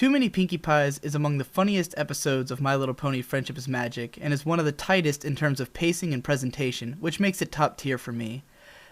Too Many Pinkie Pies is among the funniest episodes of My Little Pony Friendship is Magic, and is one of the tightest in terms of pacing and presentation, which makes it top tier for me.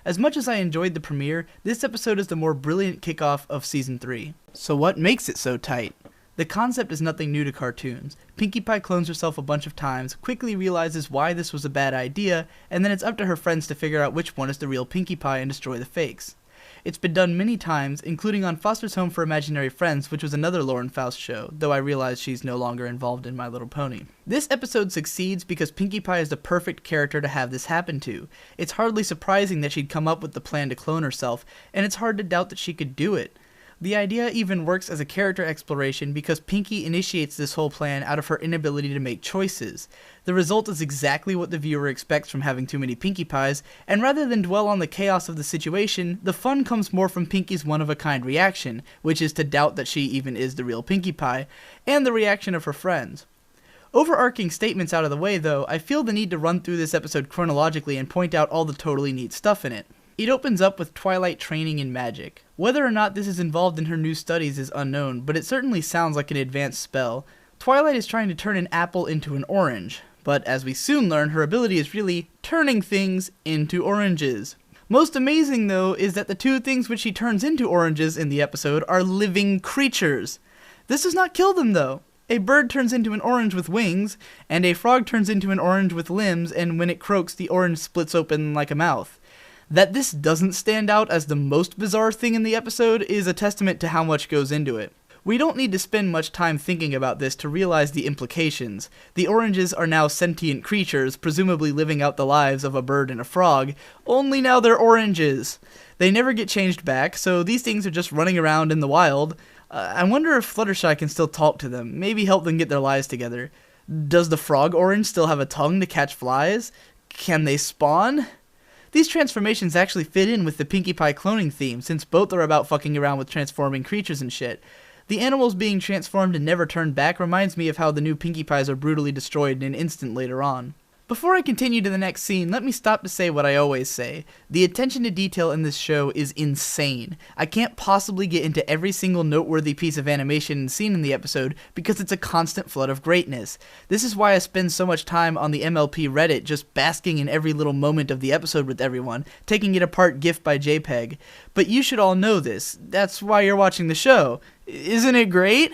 As much as I enjoyed the premiere, this episode is the more brilliant kickoff of Season 3. So what makes it so tight? The concept is nothing new to cartoons. Pinkie Pie clones herself a bunch of times, quickly realizes why this was a bad idea, and then it's up to her friends to figure out which one is the real Pinkie Pie and destroy the fakes. It's been done many times, including on Foster's Home for Imaginary Friends, which was another Lauren Faust show, though I realize she's no longer involved in My Little Pony. This episode succeeds because Pinkie Pie is the perfect character to have this happen to. It's hardly surprising that she'd come up with the plan to clone herself, and it's hard to doubt that she could do it. The idea even works as a character exploration because Pinkie initiates this whole plan out of her inability to make choices. The result is exactly what the viewer expects from having too many Pinkie Pies, and rather than dwell on the chaos of the situation, the fun comes more from Pinkie's one-of-a-kind reaction, which is to doubt that she even is the real Pinkie Pie, and the reaction of her friends. Overarching statements out of the way, though, I feel the need to run through this episode chronologically and point out all the totally neat stuff in it. It opens up with Twilight training in magic. Whether or not this is involved in her new studies is unknown, but it certainly sounds like an advanced spell. Twilight is trying to turn an apple into an orange, but as we soon learn, her ability is really turning things into oranges. Most amazing, though, is that the two things which she turns into oranges in the episode are living creatures. This does not kill them, though. A bird turns into an orange with wings, and a frog turns into an orange with limbs, and when it croaks, the orange splits open like a mouth. That this doesn't stand out as the most bizarre thing in the episode is a testament to how much goes into it. We don't need to spend much time thinking about this to realize the implications. The oranges are now sentient creatures, presumably living out the lives of a bird and a frog, only now they're oranges. They never get changed back, so these things are just running around in the wild. I wonder if Fluttershy can still talk to them, maybe help them get their lives together. Does the frog orange still have a tongue to catch flies? Can they spawn? These transformations actually fit in with the Pinkie Pie cloning theme, since both are about fucking around with transforming creatures and shit. The animals being transformed and never turned back reminds me of how the new Pinkie Pies are brutally destroyed in an instant later on. Before I continue to the next scene, let me stop to say what I always say. The attention to detail in this show is insane. I can't possibly get into every single noteworthy piece of animation and scene in the episode because it's a constant flood of greatness. This is why I spend so much time on the MLP Reddit just basking in every little moment of the episode with everyone, taking it apart GIF by JPEG. But you should all know this. That's why you're watching the show. Isn't it great?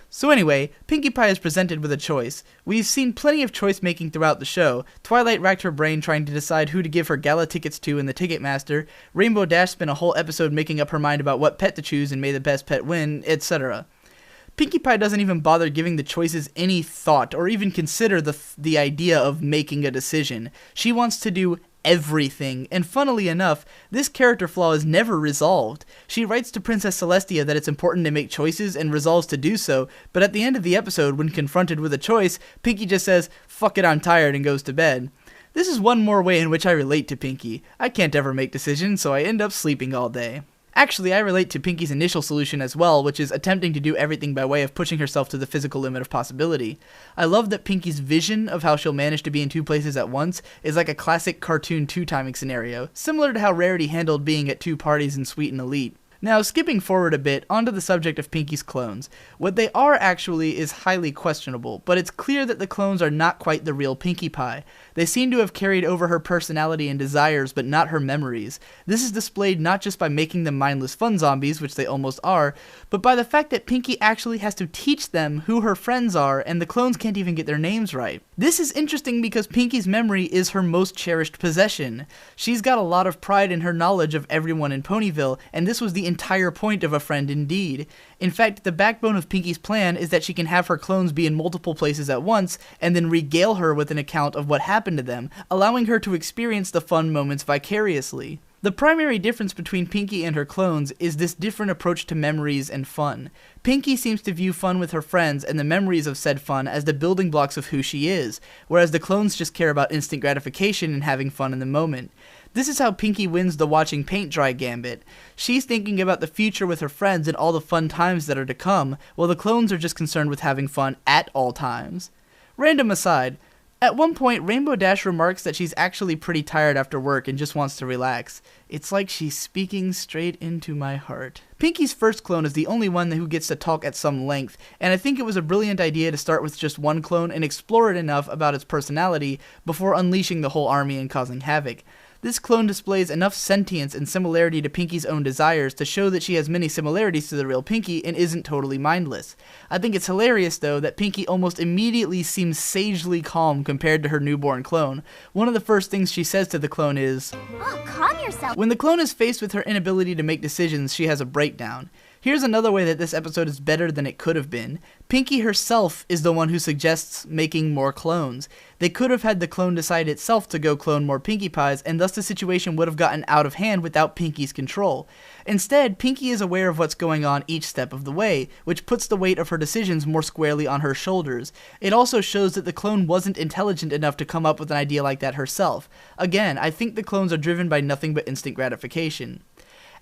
So anyway, Pinkie Pie is presented with a choice. We've seen plenty of choice making throughout the show. Twilight racked her brain trying to decide who to give her gala tickets to in the Ticketmaster. Rainbow Dash spent a whole episode making up her mind about what pet to choose and may the best pet win, etc. Pinkie Pie doesn't even bother giving the choices any thought or even consider the idea of making a decision. She wants to do everything, and funnily enough, this character flaw is never resolved. She writes to Princess Celestia that it's important to make choices and resolves to do so, but at the end of the episode, when confronted with a choice, Pinkie just says, "Fuck it, I'm tired," and goes to bed. This is one more way in which I relate to Pinkie. I can't ever make decisions, so I end up sleeping all day. Actually, I relate to Pinkie's initial solution as well, which is attempting to do everything by way of pushing herself to the physical limit of possibility. I love that Pinkie's vision of how she'll manage to be in two places at once is like a classic cartoon two-timing scenario, similar to how Rarity handled being at two parties in Sweet and Elite. Now, skipping forward a bit, onto the subject of Pinkie's clones. What they are actually is highly questionable, but it's clear that the clones are not quite the real Pinkie Pie. They seem to have carried over her personality and desires, but not her memories. This is displayed not just by making them mindless fun zombies, which they almost are, but by the fact that Pinkie actually has to teach them who her friends are, and the clones can't even get their names right. This is interesting because Pinkie's memory is her most cherished possession. She's got a lot of pride in her knowledge of everyone in Ponyville, and this was the entire point of A Friend Indeed. In fact, the backbone of Pinkie's plan is that she can have her clones be in multiple places at once, and then regale her with an account of what happened to them, allowing her to experience the fun moments vicariously. The primary difference between Pinkie and her clones is this different approach to memories and fun. Pinkie seems to view fun with her friends and the memories of said fun as the building blocks of who she is, whereas the clones just care about instant gratification and having fun in the moment. This is how Pinkie wins the watching paint dry gambit. She's thinking about the future with her friends and all the fun times that are to come, while the clones are just concerned with having fun at all times. Random aside, At one point, Rainbow Dash remarks that she's actually pretty tired after work and just wants to relax. It's like she's speaking straight into my heart. Pinkie's first clone is the only one who gets to talk at some length, and I think it was a brilliant idea to start with just one clone and explore it enough about its personality before unleashing the whole army and causing havoc. This clone displays enough sentience and similarity to Pinkie's own desires to show that she has many similarities to the real Pinkie and isn't totally mindless. I think it's hilarious, though, that Pinkie almost immediately seems sagely calm compared to her newborn clone. One of the first things she says to the clone is, "Oh, calm yourself." When the clone is faced with her inability to make decisions, she has a breakdown. Here's another way that this episode is better than it could have been. Pinkie herself is the one who suggests making more clones. They could have had the clone decide itself to go clone more Pinkie Pies, and thus the situation would have gotten out of hand without Pinkie's control. Instead, Pinkie is aware of what's going on each step of the way, which puts the weight of her decisions more squarely on her shoulders. It also shows that the clone wasn't intelligent enough to come up with an idea like that herself. Again, I think the clones are driven by nothing but instant gratification.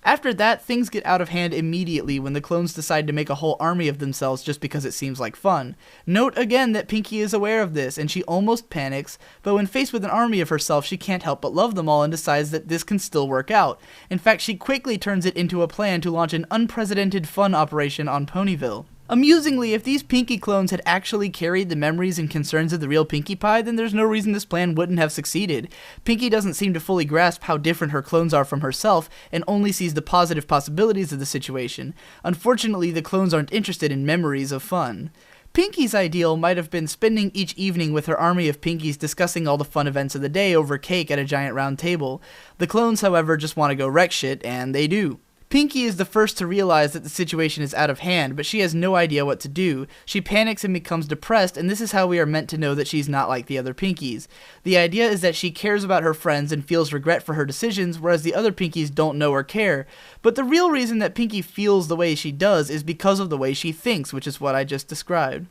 After that, things get out of hand immediately when the clones decide to make a whole army of themselves just because it seems like fun. Note again that Pinkie is aware of this, and she almost panics, but when faced with an army of herself, she can't help but love them all and decides that this can still work out. In fact, she quickly turns it into a plan to launch an unprecedented fun operation on Ponyville. Amusingly, if these Pinkie clones had actually carried the memories and concerns of the real Pinkie Pie, then there's no reason this plan wouldn't have succeeded. Pinkie doesn't seem to fully grasp how different her clones are from herself, and only sees the positive possibilities of the situation. Unfortunately, the clones aren't interested in memories of fun. Pinkie's ideal might have been spending each evening with her army of Pinkies discussing all the fun events of the day over cake at a giant round table. The clones, however, just want to go wreck shit, and they do. Pinkie is the first to realize that the situation is out of hand, but she has no idea what to do. She panics and becomes depressed, and this is how we are meant to know that she's not like the other Pinkies. The idea is that she cares about her friends and feels regret for her decisions, whereas the other Pinkies don't know or care. But the real reason that Pinkie feels the way she does is because of the way she thinks, which is what I just described.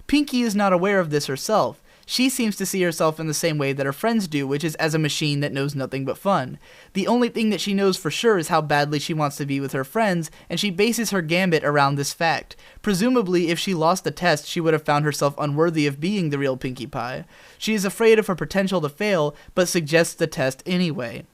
Pinkie is not aware of this herself. She seems to see herself in the same way that her friends do, which is as a machine that knows nothing but fun. The only thing that she knows for sure is how badly she wants to be with her friends, and she bases her gambit around this fact. Presumably, if she lost the test, she would have found herself unworthy of being the real Pinkie Pie. She is afraid of her potential to fail, but suggests the test anyway.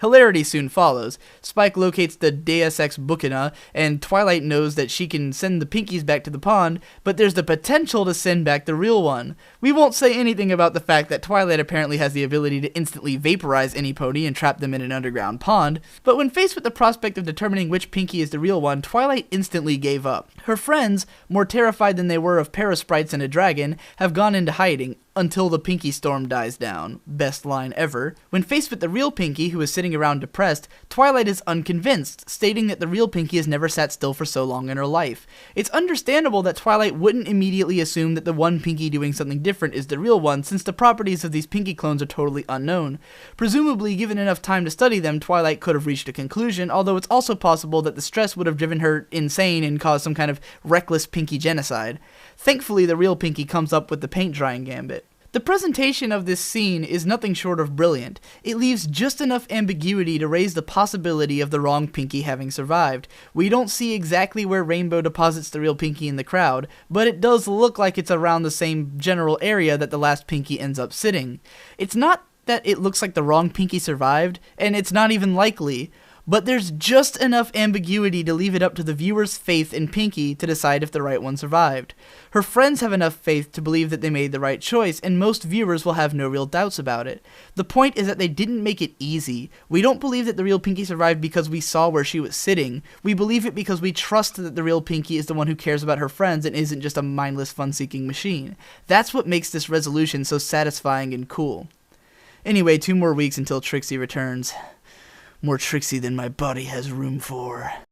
Hilarity soon follows. Spike locates the Deus Ex Machina, and Twilight knows that she can send the Pinkies back to the pond, but there's the potential to send back the real one. We won't say anything about the fact that Twilight apparently has the ability to instantly vaporize any pony and trap them in an underground pond, but when faced with the prospect of determining which Pinkie is the real one, Twilight instantly gave up. Her friends, more terrified than they were of parasprites and a dragon, have gone into hiding, until the Pinkie storm dies down. Best line ever. When faced with the real Pinkie, who is sitting around depressed, Twilight is unconvinced, stating that the real Pinkie has never sat still for so long in her life. It's understandable that Twilight wouldn't immediately assume that the one Pinkie doing something different is the real one, since the properties of these Pinkie clones are totally unknown. Presumably, given enough time to study them, Twilight could have reached a conclusion, although it's also possible that the stress would have driven her insane and caused some kind of reckless Pinkie genocide. Thankfully, the real Pinkie comes up with the paint drying gambit. The presentation of this scene is nothing short of brilliant. It leaves just enough ambiguity to raise the possibility of the wrong Pinkie having survived. We don't see exactly where Rainbow deposits the real Pinkie in the crowd, but it does look like it's around the same general area that the last Pinkie ends up sitting. It's not that it looks like the wrong Pinkie survived, and it's not even likely, but there's just enough ambiguity to leave it up to the viewer's faith in Pinkie to decide if the right one survived. Her friends have enough faith to believe that they made the right choice, and most viewers will have no real doubts about it. The point is that they didn't make it easy. We don't believe that the real Pinkie survived because we saw where she was sitting. We believe it because we trust that the real Pinkie is the one who cares about her friends and isn't just a mindless fun-seeking machine. That's what makes this resolution so satisfying and cool. Anyway, 2 more weeks until Trixie returns. More Trixie than my body has room for.